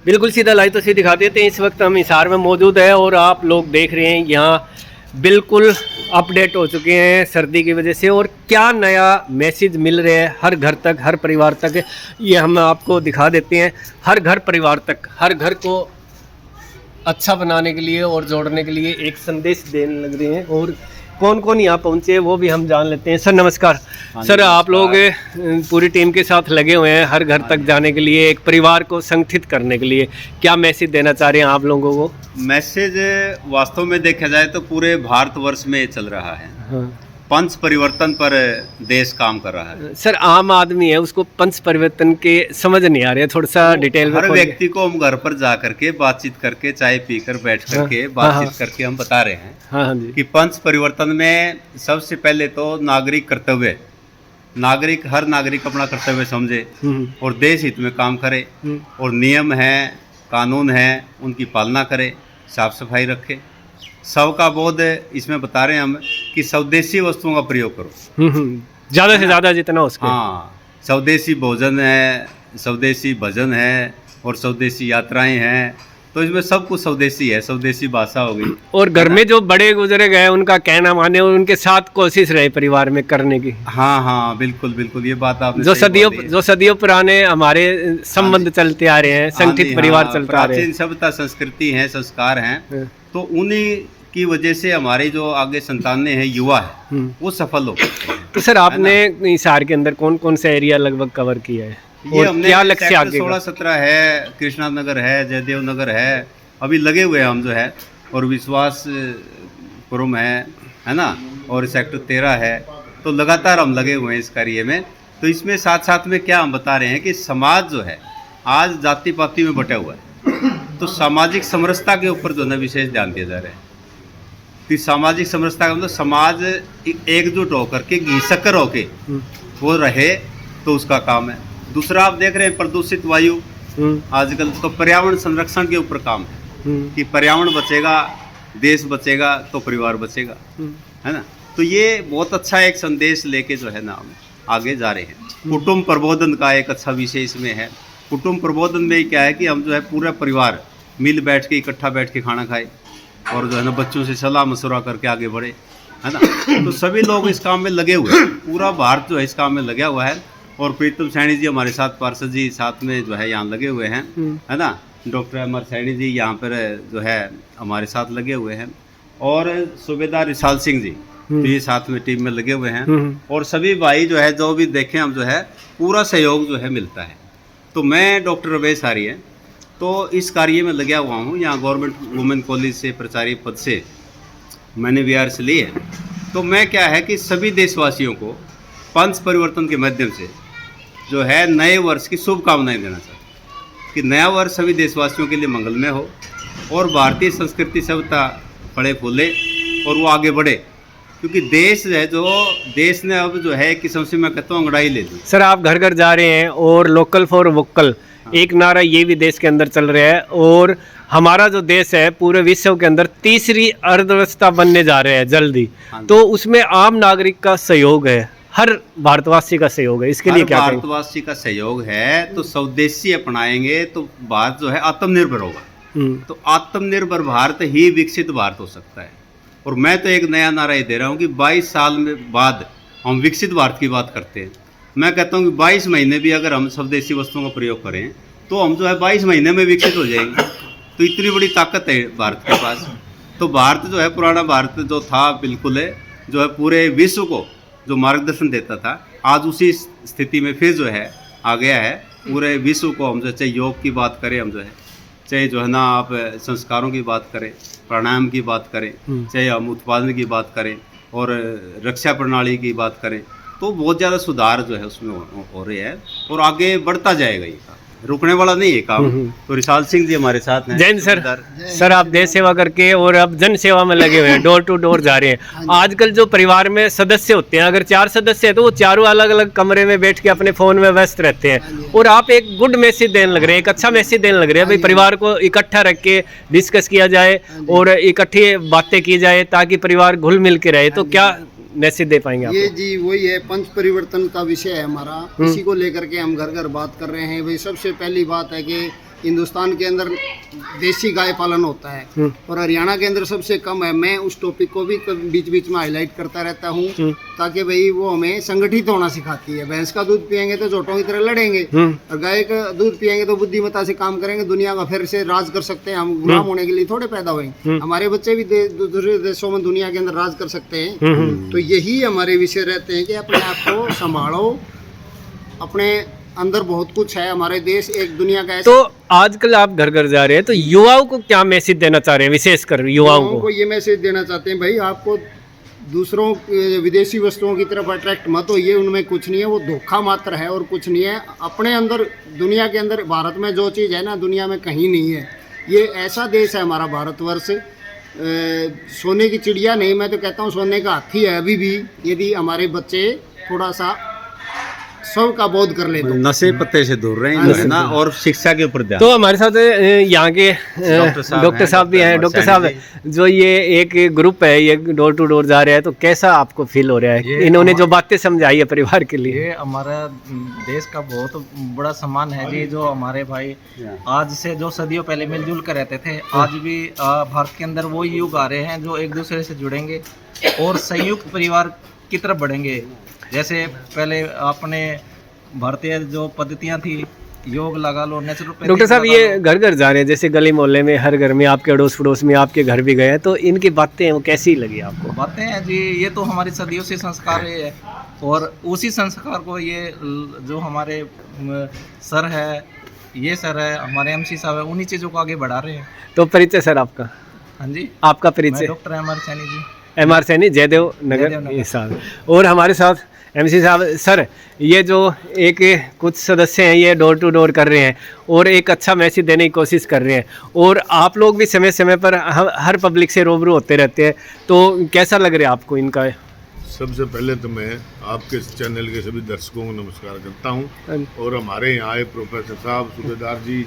बिल्कुल सीधा लाइव तस्वीर दिखा देते हैं। इस वक्त हम हिसार में मौजूद है और आप लोग देख रहे हैं यहाँ बिल्कुल अपडेट हो चुके हैं सर्दी की वजह से, और क्या नया मैसेज मिल रहे हैं हर घर तक, हर परिवार तक, ये हम आपको दिखा देते हैं। हर घर परिवार तक, हर घर को अच्छा बनाने के लिए और जोड़ने के लिए एक संदेश देने लग रहे हैं। और कौन कौन यहाँ पहुँचे वो भी हम जान लेते हैं। सर नमस्कार। सर आप लोग पूरी टीम के साथ लगे हुए हैं हर घर तक जाने के लिए, एक परिवार को संगठित करने के लिए, क्या मैसेज देना चाह रहे हैं आप लोगों को? मैसेज वास्तव में देखा जाए तो पूरे भारतवर्ष में चल रहा है। हाँ। पंच परिवर्तन पर देश काम कर रहा है। सर आम आदमी है, उसको पंच परिवर्तन के समझ नहीं आ रहे हैं, थोड़ा सा डिटेल में। हर व्यक्ति को हम घर पर जा करके बातचीत करके, चाय पीकर बैठ करके बातचीत करके हम बता रहे हैं। हाँ जी। कि पंच परिवर्तन में सबसे पहले तो नागरिक कर्तव्य, हर नागरिक अपना कर्तव्य समझे और देश हित में काम करे, और नियम है, कानून है, उनकी पालना करे, साफ सफाई रखे। सबका बोध इसमें बता रहे हैं हम कि स्वदेशी वस्तुओं का प्रयोग करो, ज़्यादा से ज़्यादा जितना हो सके। हाँ, स्वदेशी भोजन है, स्वदेशी भजन है और स्वदेशी यात्राएं हैं, तो इसमें सब कुछ स्वदेशी है। स्वदेशी भाषा हो गई, और घर में जो बड़े गुजरे गए उनका कहना माने और उनके साथ कोशिश रहे परिवार में करने की। हाँ हाँ बिल्कुल बिल्कुल, ये बात आपने जो सदियों पुराने हमारे संबंध चलते आ रहे हैं, संगठित परिवार चलता आ रहे हैं, प्राचीन सभ्यता, संस्कृति है, संस्कार हैं, तो उन्हीं की वजह से हमारे जो आगे संतानें हैं, युवा है, वो सफल हो। तो सर आपने हिसार के अंदर कौन कौन सा एरिया लगभग कवर किया है? ये हमने क्या लक्ष्य आगे 16-17 है, कृष्णा नगर है, जयदेव नगर है, अभी लगे हुए हैं हम जो है, और विश्वासपुरम है ना, और सेक्टर 13 है, तो लगातार हम लगे हुए हैं इस कार्य में। तो इसमें साथ साथ में क्या हम बता रहे हैं कि समाज जो है आज जाति पाति में बटा हुआ है, तो सामाजिक समरसता के ऊपर जो है विशेष ध्यान दिया जा रहा है। कि सामाजिक समरसता का मतलब समाज एकजुट होकर के, घीसकर होके वो रहे, तो उसका काम है। दूसरा आप देख रहे हैं प्रदूषित वायु, आजकल तो पर्यावरण संरक्षण के ऊपर काम है कि पर्यावरण बचेगा, देश बचेगा, तो परिवार बचेगा, है ना। तो ये बहुत अच्छा एक संदेश लेके जो है ना हम आगे जा रहे हैं। कुटुंब प्रबोधन का एक अच्छा विषय इसमें है। कुटुंब प्रबोधन में क्या है कि हम जो है पूरा परिवार मिल बैठ के, इकट्ठा बैठ के खाना खाए, और जो है ना बच्चों से सलाह मशवरा करके आगे बढ़े, है ना। तो सभी लोग इस काम में लगे हुए हैं, पूरा भारत जो है इस काम में लगा हुआ है। और प्रीतम सैनी जी हमारे साथ, पार्षद जी साथ में जो है यहाँ लगे हुए हैं, है ना। डॉक्टर अमर सैनी जी यहाँ पर जो है हमारे साथ लगे हुए हैं, और सूबेदार विशाल सिंह जी तो ये साथ में टीम में लगे हुए हैं। और सभी भाई जो है, जो भी देखें हम जो है, पूरा सहयोग जो है मिलता है। तो मैं डॉक्टर रवेश आर्य है, तो इस कार्य में लगा हुआ हूँ। यहाँ गवर्नमेंट वुमेन कॉलेज से प्राचार्य पद से मैंने VRS ली है। तो मैं क्या है कि सभी देशवासियों को पंच परिवर्तन के माध्यम से जो है नए वर्ष की शुभकामनाएं देना चाहता हूँ कि नया वर्ष सभी देशवासियों के लिए मंगलमय हो, और भारतीय संस्कृति सभ्यता फले फूले और वो आगे बढ़े। क्योंकि देश है, जो देश ने अब जो है किस्म से मैं कहता हूँ अंगड़ाई ले ली। सर आप घर घर जा रहे हैं और लोकल फॉर वोकल एक नारा ये भी देश के अंदर चल रहा है, और हमारा जो देश है पूरे विश्व के अंदर तीसरी अर्थव्यवस्था बनने जा रहे हैं जल्दी। तो उसमें आम नागरिक का सहयोग है, हर भारतवासी का सहयोग है, इसके लिए क्या करें? भारतवासी का सहयोग है, तो स्वदेशी अपनाएंगे तो भारत जो है आत्मनिर्भर होगा। तो आत्मनिर्भर भारत ही विकसित भारत हो सकता है। और मैं तो एक नया नारा ये दे रहा हूँ कि 22 साल में बाद हम विकसित भारत की बात करते हैं। मैं कहता हूँ कि 22 महीने भी अगर हम स्वदेशी वस्तुओं का प्रयोग करें तो हम जो है 22 महीने में विकसित हो जाएंगे। तो इतनी बड़ी ताकत है भारत के पास। तो भारत जो है, पुराना भारत जो था, बिल्कुल है जो है पूरे विश्व को जो मार्गदर्शन देता था, आज उसी स्थिति में फिर जो है आ गया है। पूरे विश्व को हम जो चाहे योग की बात करें, हम जो है चाहे जो है ना आप संस्कारों की बात करें, प्राणायाम की बात करें, चाहे हम उत्पादन की बात करें और रक्षा प्रणाली की बात करें, तो बहुत ज़्यादा सुधार जो है उसमें हो रहे हैं, और आगे बढ़ता जाएगा। ये काम रुकने वाला नहीं है काम। तो विशाल सिंह जी हमारे साथ हैं। जैन सर, सर आप देश सेवा करके और अब जन सेवा में लगे हुए हैं, डोर टू डोर जा रहे हैं। आजकल जो परिवार में सदस्य होते हैं, अगर 4 सदस्य हैं तो वो चारों अलग अलग कमरे में बैठ के अपने फ़ोन में व्यस्त रहते हैं, और आप एक गुड मैसेज देने लग रहे हैं, एक अच्छा मैसेज देने लग रहे हैं, भाई परिवार को इकट्ठा रख के डिस्कस किया जाए और इकट्ठी बातें की जाए ताकि परिवार घुल मिल के रहे। तो क्या मैसेज दे पाएंगे आप? ये जी वही है, पंच परिवर्तन का विषय है हमारा। इसी को लेकर के हम घर घर बात कर रहे हैं। भाई सबसे पहली बात है कि हिंदुस्तान के अंदर देसी गाय पालन होता है और हरियाणा के अंदर सबसे कम है। मैं उस टॉपिक को भी बीच बीच में हाईलाइट करता रहता हूँ ताकि भाई वो हमें संगठित होना सिखाती है। भैंस का दूध पियेंगे तो जोटों की तरह लड़ेंगे और गाय का दूध पियेंगे तो बुद्धिमत्ता से काम करेंगे, दुनिया का फिर से राज कर सकते हैं। हम गुलाम होने के लिए थोड़े पैदा हुए, हमारे बच्चे भी दूसरे देशों में दुनिया के अंदर राज कर सकते हैं। तो यही हमारे विषय रहते हैं कि अपने आप को संभालो, अपने अंदर बहुत कुछ है। हमारे देश एक दुनिया का तो आजकल आप घर घर जा रहे हैं, तो युवाओं को क्या मैसेज देना चाह रहे हैं, विशेषकर युवाओं को? ये मैसेज देना चाहते हैं भाई, आपको दूसरों विदेशी वस्तुओं की तरफ अट्रैक्ट मत होइए, उनमें कुछ नहीं है, वो धोखा मात्र है और कुछ नहीं है। अपने अंदर, दुनिया के अंदर, भारत में जो चीज़ है ना दुनिया में कहीं नहीं है। ये ऐसा देश है हमारा भारतवर्ष, सोने की चिड़िया नहीं, मैं तो कहता हूँ सोने का हाथी है अभी भी, यदि हमारे बच्चे थोड़ा सा सब का बोध कर ले तो। नशे पत्ते से दूर रहे हैं, है ना, और शिक्षा के ऊपर ध्यान। तो हमारे साथ यहाँ के डॉक्टर साहब भी हैं। डॉक्टर साहब, जो ये एक ग्रुप है, ये डोर टू डोर जा रहा है, तो कैसा आपको फील हो रहा है? इन्होंने जो बातें समझाई है परिवार के लिए, ये हमारा देश का बहुत बड़ा सम्मान है जी। जो हमारे भाई आज से जो सदियों पहले मिलजुल कर रहते थे, आज भी भारत के अंदर वो युग आ रहे हैं जो एक दूसरे से जुड़ेंगे और संयुक्त परिवार की तरफ बढ़ेंगे। जैसे पहले अपने भारतीय जो पद्धतियां थी, योग लगा लो, नेचुरोपैथी। डॉक्टर साहब, ये घर घर जा रहे हैं, जैसे गली मोहल्ले में, हर घर में, आपके अड़ोस पड़ोस में, आपके घर भी गए हैं, तो इनकी बातें वो कैसी लगी आपको? बातें हैं जी, ये तो हमारी सदियों से संस्कार है और उसी संस्कार को ये जो हमारे सर है, ये सर है, हमारे एमसी साहब है, उन्हीं चीज़ों को आगे बढ़ा रहे हैं। तो परिचय सर आपका? हाँ जी, आपका परिचय? Doctor M R. Saini ji, M R. Saini, Jaidev Nagar साहब। और हमारे साथ एमसी साहब। सर, ये जो एक कुछ सदस्य हैं, ये डोर टू डोर कर रहे हैं और एक अच्छा मैसेज देने की कोशिश कर रहे हैं, और आप लोग भी समय समय पर हर पब्लिक से रूबरू होते रहते हैं, तो कैसा लग रहा है आपको इनका? सबसे पहले तो मैं आपके चैनल के सभी दर्शकों को नमस्कार करता हूं और हमारे यहाँ आए प्रोफेसर साहब, सूबेदार जी,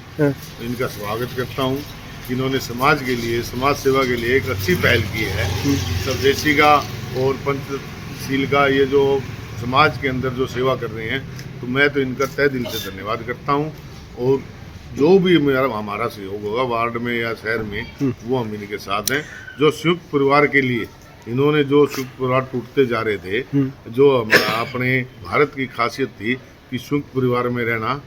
इनका स्वागत करता हूं। इन्होंने समाज के लिए, समाज सेवा के लिए एक अच्छी पहल की है। स्वदेशी का और पंचशील का ये जो समाज के अंदर जो सेवा कर रहे हैं, तो मैं तो इनका तहे दिल से धन्यवाद करता हूं। और जो भी हमारा सहयोग होगा वार्ड में या शहर में, वो हम इनके साथ हैं। जो संयुक्त परिवार के लिए इन्होंने, जो संयुक्त परिवार टूटते जा रहे थे, जो हमारा अपने भारत की खासियत थी कि संयुक्त परिवार में रहना,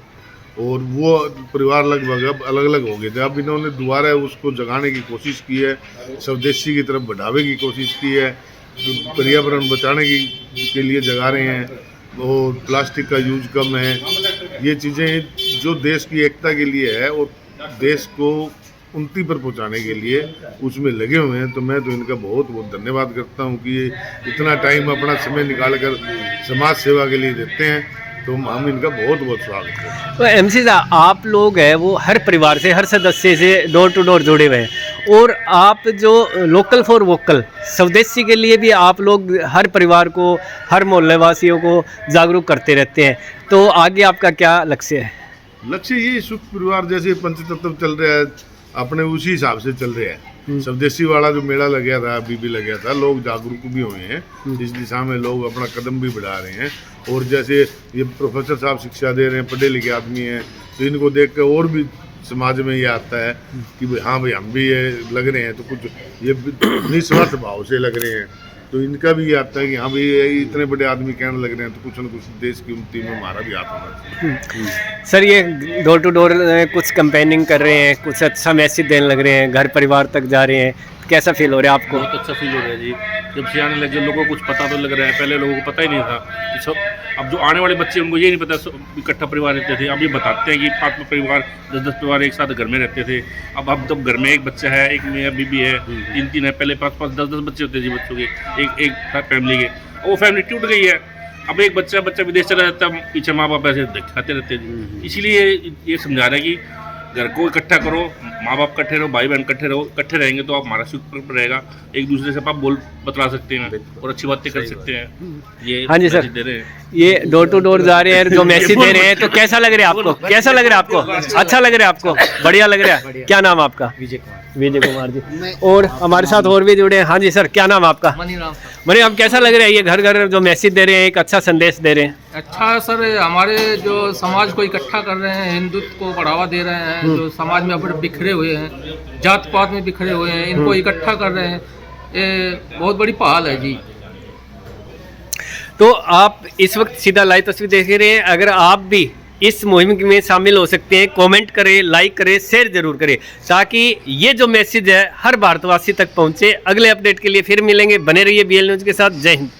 और वो परिवार लगभग अब अलग अलग हो गए थे। अब इन्होंने दोबारा उसको जगाने की कोशिश की है, स्वदेशी की तरफ बढ़ावे की कोशिश की है, पर्यावरण बचाने के लिए जगा रहे हैं, और प्लास्टिक का यूज कम है। ये चीज़ें जो देश की एकता के लिए है और देश को उन्नति पर पहुंचाने के लिए उसमें लगे हुए हैं। तो मैं तो इनका बहुत बहुत धन्यवाद करता हूं कि ये इतना टाइम अपना समय निकाल कर समाज सेवा के लिए देते हैं, तो हम इनका बहुत बहुत स्वागत करते हैं। तो एमसी साहब, आप लोग हैं वो हर परिवार से, हर सदस्य से डोर टू डोर जुड़े हुए हैं, और आप जो लोकल फॉर वोकल, स्वदेशी के लिए भी आप लोग हर परिवार को, हर मोहल्ले वासियों को जागरूक करते रहते हैं, तो आगे आपका क्या लक्ष्य है? लक्ष्य ये सुख परिवार जैसे पंचतत्व चल रहा है, अपने उसी हिसाब से चल रहे हैं। स्वदेशी वाला जो मेला लग गया था, अभी भी लग गया था, लोग जागरूक भी हुए हैं, इस दिशा में लोग अपना कदम भी बढ़ा रहे हैं। और जैसे ये प्रोफेसर साहब शिक्षा दे रहे हैं, पढ़े लिखे आदमी हैं, तो इनको देख कर और भी समाज में ये आता है कि भाई हाँ भाई हम भी ये लग रहे हैं, तो कुछ ये निस्वार्थ भाव से लग रहे हैं, तो इनका भी ये आता है कि हाँ भाई इतने बड़े आदमी कहने लग रहे हैं, तो कुछ न कुछ देश की उन्नति में हमारा भी हाथ होना चाहिए। सर, ये डोर टू डोर कुछ कैंपेनिंग कर रहे हैं, कुछ अच्छा मैसेज देने लग रहे हैं, घर परिवार तक जा रहे हैं, कैसा फील हो रहा है आपको? बहुत अच्छा फील हो रहा है जी, जब से आने लगे लोगों को कुछ पता तो लग रहा है। पहले लोगों को पता ही नहीं था कि सब, अब जो आने वाले बच्चे उनको ये नहीं पता इकट्ठा परिवार रहते थे। अब ये बताते हैं कि 5 परिवार, 10-10 परिवार एक साथ घर में रहते थे। अब जब घर में एक बच्चा है, एक में बीबी है, 3-3 है, पहले 5-5, 10-10 बच्चे होते थे जी बच्चों के, एक फैमिली के। वो फैमिली टूट गई है। अब एक बच्चा विदेश चला जाता है, पीछे माँ बाप ऐसे दिखाते रहते हैं। इसीलिए ये समझा रहे हैं कि घर को इकट्ठा करो, माँ बाप इकट्ठे रहो, भाई बहन इकट्ठे रहो, इकट्ठे रहेंगे तो आप हमारा सुख रहेगा, एक दूसरे से आप बोल बतला सकते हैं और अच्छी बातें कर सकते हैं। ये हाँ जी सर, दे रहे हैं, ये डोर टू डोर जा रहे हैं, जो मैसेज दे रहे हैं, तो कैसा लग रहा है आपको? कैसा लग रहा है आपको? अच्छा लग रहा है आपको? बढ़िया लग रहा है। क्या नाम आपका? विजय कुमार जी। और हमारे साथ और भी जुड़े हैं। हाँ जी सर, क्या नाम आपका? मनीराम। मनीराम, कैसा लग रहा है ये घर घर जो मैसेज दे रहे हैं, एक अच्छा संदेश दे रहे हैं? अच्छा सर, हमारे जो समाज को इकट्ठा कर रहे हैं, हिंदुत्व को बढ़ावा दे रहे हैं, जो समाज में अपने बिखरे हुए हैं, जात पात में बिखरे हुए हैं, इनको इकट्ठा कर रहे हैं, ये बहुत बड़ी पहल है जी। तो आप इस वक्त सीधा लाइव तस्वीर देख रहे हैं, अगर आप भी इस मुहिम में शामिल हो सकते हैं, कमेंट करें, लाइक करें, शेयर जरूर करें, ताकि ये जो मैसेज है हर भारतवासी तक पहुंचे। अगले अपडेट के लिए फिर मिलेंगे, बने रहिए BL न्यूज़ के साथ। जय हिंद।